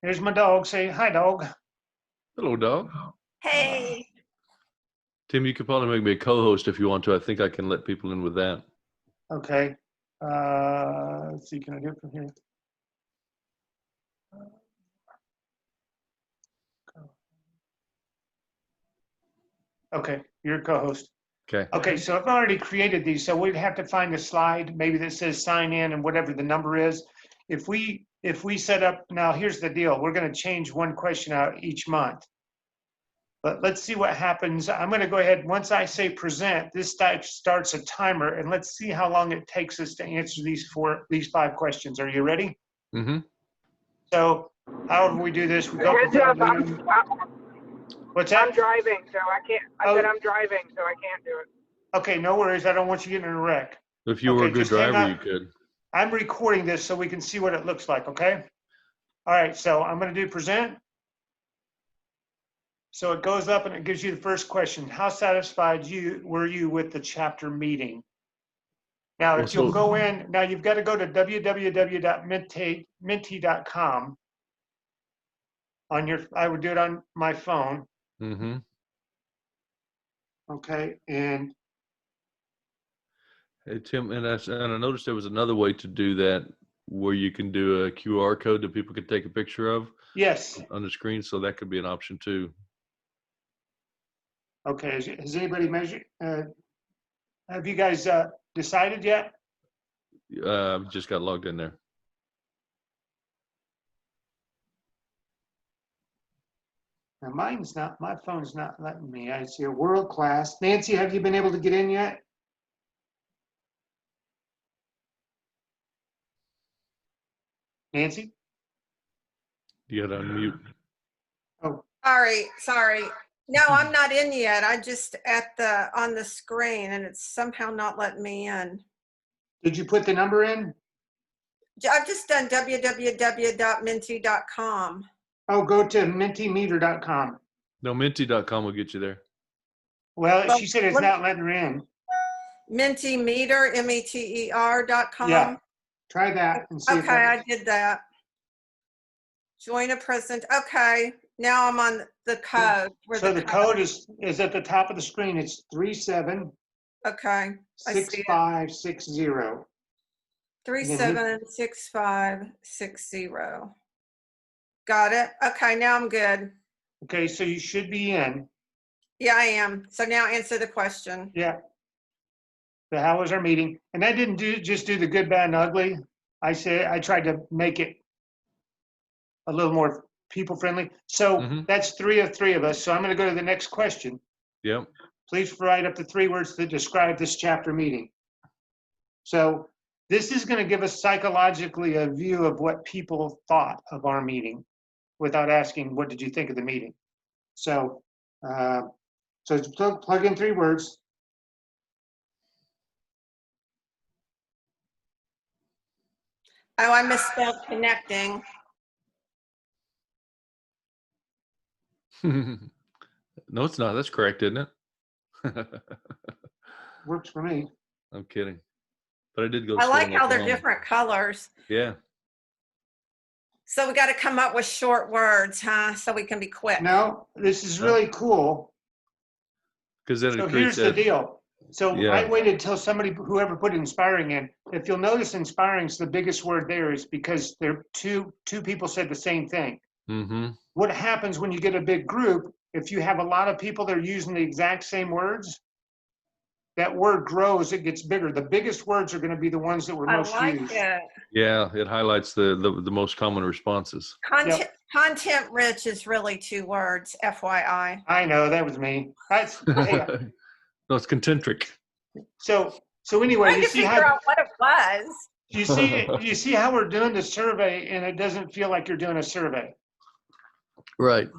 Here's my dog. Say hi, dog. Hello, dog. Hey. Tim, you could probably make me a co-host if you want to. I think I can let people in with that. Okay. Let's see. Can I do it from here? Okay, you're a co-host. Okay. Okay, so I've already created these, so we'd have to find a slide maybe that says sign in and whatever the number is. If we set up, now here's the deal, we're going to change one question out each month. But let's see what happens. I'm going to go ahead, once I say present, this starts a timer, and let's see how long it takes us to answer these 5 questions. Are you ready? Mm-hmm. So however we do this, we go Heads up, What's that? I'm driving, so I can't. I said I'm driving, so I can't do it. Okay, no worries. I don't want you getting in a wreck. If you were a good driver, you could. I'm recording this so we can see what it looks like, okay? All right, so I'm going to do present. So it goes up and it gives you the first question. How satisfied were you with the chapter meeting? Now, if you'll go in, now you've got to go to www.menti.com. I would do it on my phone. Mm-hmm. Okay, and hey, Tim, and I noticed there was another way to do that where you can do a QR code that people can take a picture of. Yes. On the screen, so that could be an option too. Okay, has anybody measured? Have you guys decided yet? Just got logged in there. Now my phone's not letting me. I see a world class. Nancy, have you been able to get in yet? Nancy? You got to unmute. Oh. Sorry. No, I'm not in yet. I just on the screen and it's somehow not letting me in. Did you put the number in? I've just done www.menti.com. Oh, go to Mentimeter.com. No, Menti.com will get you there. Well, she said it's not letting her in. Mentimeter, METER.com. Yeah, try that and see. Okay, I did that. Join a present. Okay, now I'm on the code. So the code is at the top of the screen. It's 37. Okay. 6560. 376560. Got it. Okay, now I'm good. Okay, so you should be in. Yeah, I am. So now answer the question. Yeah. So how was our meeting? And I didn't just do the good, bad, and ugly. I tried to make it a little more people friendly. So that's 3 of 3 of us. So I'm going to go to the next question. Yep. Please write up the 3 words that describe this chapter meeting. So this is going to give us psychologically a view of what people thought of our meeting without asking, what did you think of the meeting? So, plug in 3 words. Oh, I misspelled connecting. No, it's not. That's correct, isn't it? Works for me. I'm kidding. But I did go. I like how they're different colors. Yeah. So we got to come up with short words, huh? So we can be quick. No, this is really cool. Because then so here's the deal. So yeah. I waited till whoever put inspiring in. If you'll notice, inspiring is the biggest word there is because there two people said the same thing. Mm-hmm. What happens when you get a big group, if you have a lot of people that are using the exact same words, that word grows, it gets bigger. The biggest words are going to be the ones that were most used. It. Yeah, it highlights the most common responses. Content rich is really 2 words, FYI. I know, that was me. No, it's concentric. So anyway, you see how what it was. You see how we're doing the survey and it doesn't feel like you're doing a survey. Right.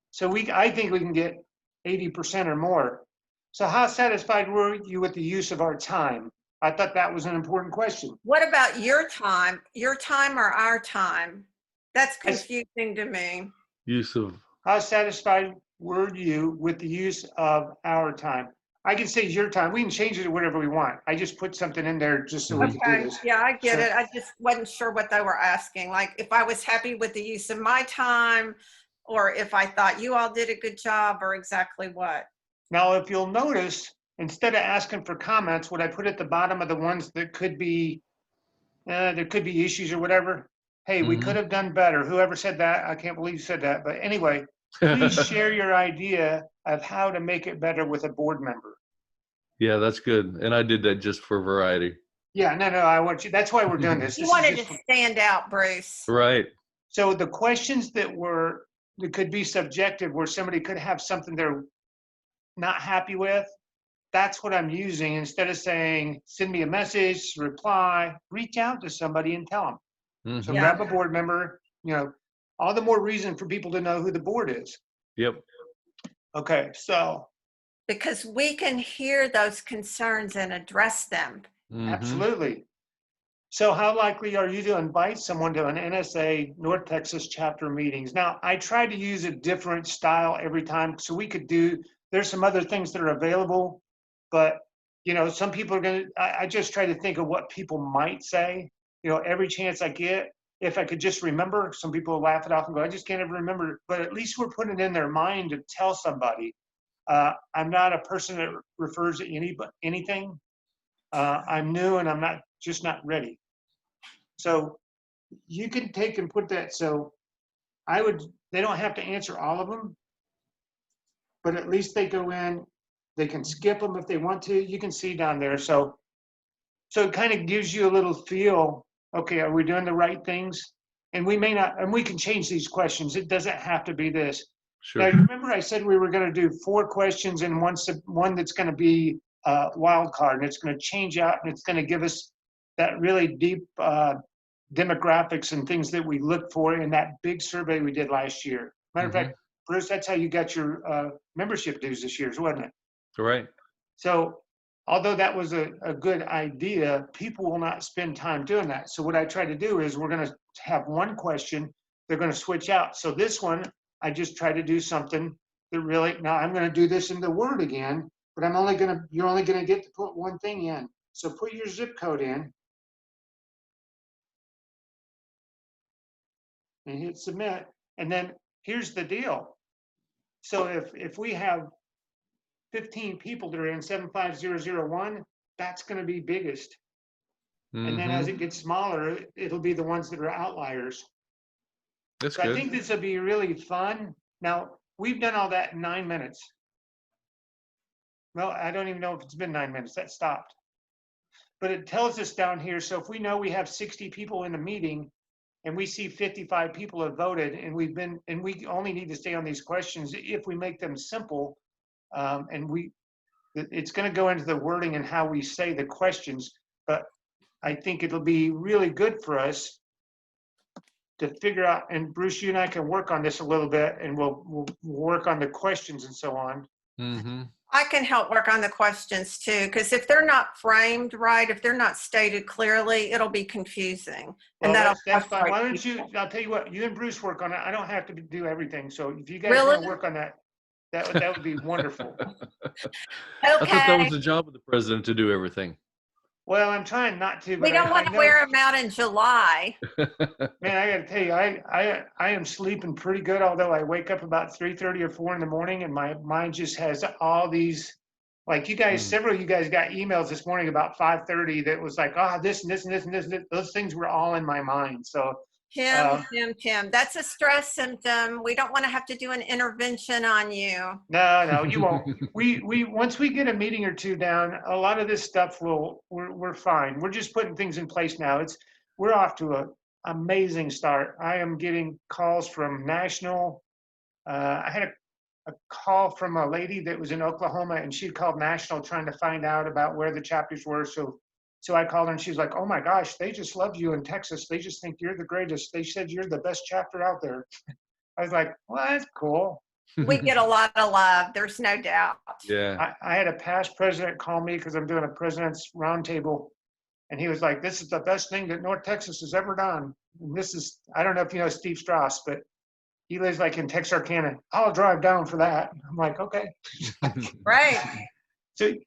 So I think we can get 80% or more. So how satisfied were you with the use of our time? I thought that was an important question. What about your time? Your time or our time? That's confusing to me. Use of. How satisfied were you with the use of our time? I can say your time. We can change it to whatever we want. I just put something in there just so we can do Okay, this. yeah, I get So- it. I just wasn't sure what they were asking. Like if I was happy with the use of my time, or if I thought you all did a good job, or exactly what. Now, if you'll notice, instead of asking for comments, what I put at the bottom of the ones that could be, there could be issues or whatever. Hey, we could have done better. Whoever said that, I can't believe you said that. But anyway, please share your idea of how to make it better with a board member. Yeah, that's good. And I did that just for variety. Yeah, no, I want you, that's why we're doing this. You This is wanted just to for- stand out, Bruce. Right. So the questions that could be subjective, where somebody could have something they're not happy with, that's what I'm using. Instead of saying, send me a message, reply, reach out to somebody and tell them. So Mhm. Yeah. grab a board member, all the more reason for people to know who the board is. Yep. Okay, so Because we can hear those concerns and address them. Mhm. absolutely. So how likely are you to invite someone to an NSA North Texas chapter meetings? Now, I try to use a different style every time, so there's some other things that are available, but some people are I just try to think of what people might say, every chance I get. If I could just remember, some people will laugh it off and go, I just can't ever remember, but at least we're putting it in their mind to tell somebody. I'm not a person that refers to anything. I'm new and I'm just not ready. So you can take and put that. So they don't have to answer all of them, but at least they go in, they can skip them if they want to. You can see down there. So it kind of gives you a little feel, okay, are we doing the right things? And we may not, and we can change these questions. It doesn't have to be this. Sure. Now, you remember I said we were going to do 4 questions and one that's going to be a wild card, and it's going to change out, and it's going to give us that really deep demographics and things that we look for in that big survey we did last year. Matter of fact, Bruce, that's how you got your membership dues this year, wasn't it? Right. So although that was a good idea, people will not spend time doing that. So what I try to do is we're going to have one question, they're going to switch out. So this one, I just try to do something that really, now I'm going to do this in the Word again, but you're only going to get to put one thing in. So put your zip code in and hit submit. And then here's the deal. So if we have 15 people that are in 75001, that's going to be biggest. And then as it gets smaller, it'll be the ones that are outliers. That's So I good. think this will be really fun. Now, we've done all that in 9 minutes. Well, I don't even know if it's been 9 minutes. That stopped. But it tells us down here. So if we know we have 60 people in the meeting and we see 55 people have voted and we only need to stay on these questions if we make them simple, it's going to go into the wording and how we say the questions, but I think it'll be really good for us to figure out, and Bruce, you and I can work on this a little bit, and we'll work on the questions and so on. I can help work on the questions too, because if they're not framed right, if they're not stated clearly, it'll be confusing. Well, And that'll that's fine. frustrate Why don't people. I'll tell you what, you and Bruce work on it. I don't have to do everything. So if you guys Really? want to work on that, that would be wonderful. I thought that was Okay. the job of the president to do everything. Well, I'm trying not to, but We don't I want to know, wear them out in July. man, I got to tell you, I am sleeping pretty good, although I wake up about 3:30 or 4 in the morning and my mind just has all these, like you guys, several of you guys got emails this morning about 5:30 that was like, this and this and this and this, and this. Those things were all in my mind. So Tim, that's a stress symptom. We don't want to have to do an intervention on you. no, you won't. We once we get a meeting or two down, a lot of this stuff we're fine. We're just putting things in place now. We're off to an amazing start. I am getting calls from national. I had a call from a lady that was in Oklahoma, and she called national trying to find out about where the chapters were. So I called her and she's like, oh my gosh, they just love you in Texas. They just think you're the greatest. They said you're the best chapter out there. I was like, well, that's cool. We get a lot of love. There's no doubt. Yeah. I had a past president call me because I'm doing a president's roundtable. And he was like, this is the best thing that North Texas has ever done. And I don't know if you know Steve Strauss, but he lives like in Texarkana. I'll drive down for that. I'm like, okay. Right.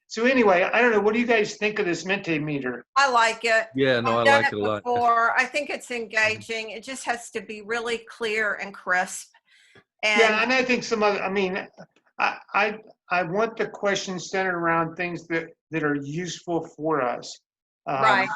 So anyway, I don't know. What do you guys think of this Mentimeter? I like it. Yeah, no, I I've done like it a lot. before. I think it's engaging. It just has to be really clear and crisp. Yeah, And and I think some other, I mean, I want the questions centered around things that are useful for us. right.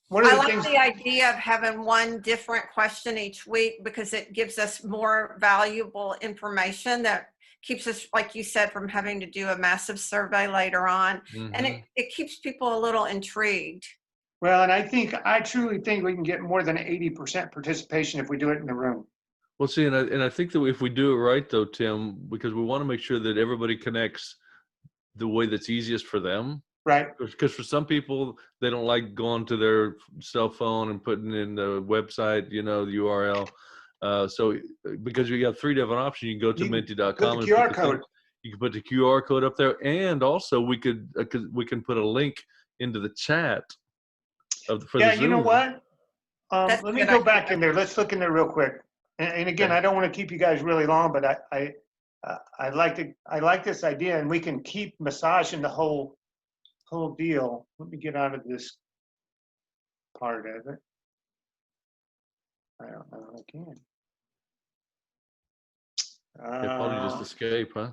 One of I the like things, the idea of having one different question each week because it gives us more valuable information that keeps us, like you said, from having to do a massive survey later on. And Mhm. it keeps people a little intrigued. well, and I truly think we can get more than 80% participation if we do it in the room. Well, see, and I think that if we do it right, though, Tim, because we want to make sure that everybody connects the way that's easiest for them. Right? Because for some people, they don't like going to their cell phone and putting in the website, the URL. So because you got 3 different options, you can go to You can menti.com put the and QR put code. you can put the QR code up there, and also we can put a link into the chat for Yeah, the you know Zoom. what? That's a Let me good go idea. back in there. Let's look in there real quick. And again, Okay. I don't want to keep you guys really long, but I like this idea, and we can keep massaging the whole deal. Let me get out of this part of it. I don't know if I can. Yeah, probably just escape, huh?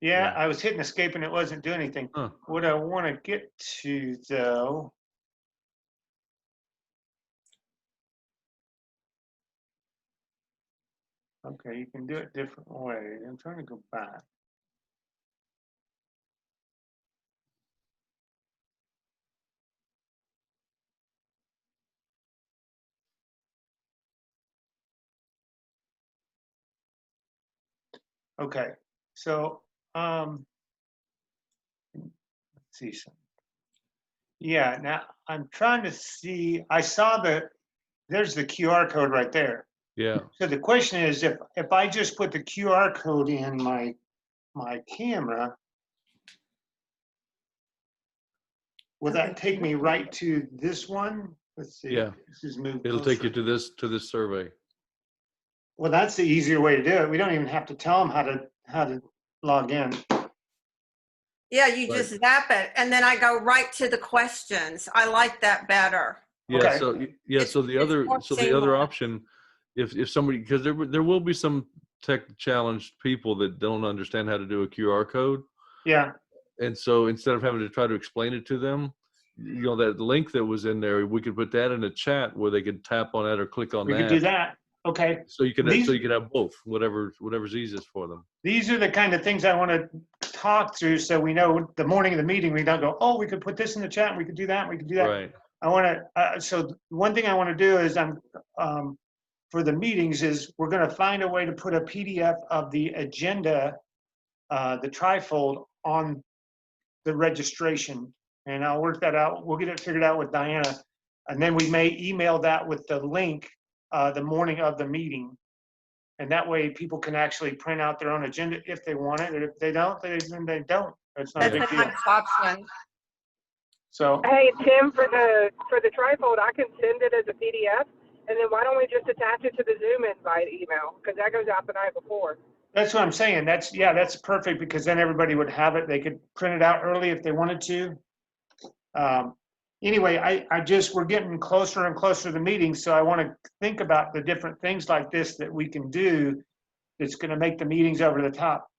Yeah, yeah. I was hitting escape and it wasn't doing anything. Huh. What I want to get to though. Okay, you can do it different ways. I'm trying to go back. Okay, so let's see something. Yeah, now I'm trying to see. I saw there's the QR code right there. Yeah. So the question is, if I just put the QR code in my camera, will that take me right to this one? Let's see. Yeah. This is moved It'll take you closer. to this survey. Well, that's the easier way to do it. We don't even have to tell them how to log in. Yeah, you Right. just zap it. And then I go right to the questions. I like that better. Yeah. Okay. So It's so the more other seamless. option, if somebody, because there will be some tech challenged people that don't understand how to do a QR code, Yeah, and so instead of having to try to explain it to them, that link that was in there, we could put that in a chat where they could tap on that or click on we could that. do that. Okay. So you could These have both, whatever's easiest for them. these are the kind of things I want to talk through so we know the morning of the meeting, we don't go, oh, we could put this in the chat, and we could do that, and we could do that. Right. I want to, so one thing I want to do is for the meetings is we're going to find a way to put a PDF of the agenda, the trifold on the registration. And I'll work that out. We'll get it figured out with Diana. And then we may email that with the link the morning of the meeting. And that way people can actually print out their own agenda if they want it. And if they don't, then they don't. It's not a That's big a deal. nice option. So, Hey, Tim, for the trifold, I can send it as a PDF, and then why don't we just attach it to the Zoom invite email? Because that goes out the night before. that's what I'm saying. That's perfect because then everybody would have it. They could print it out early if they wanted to. Anyway, we're getting closer and closer to the meeting, so I want to think about the different things like this that we can do that's going to make the meetings over the top.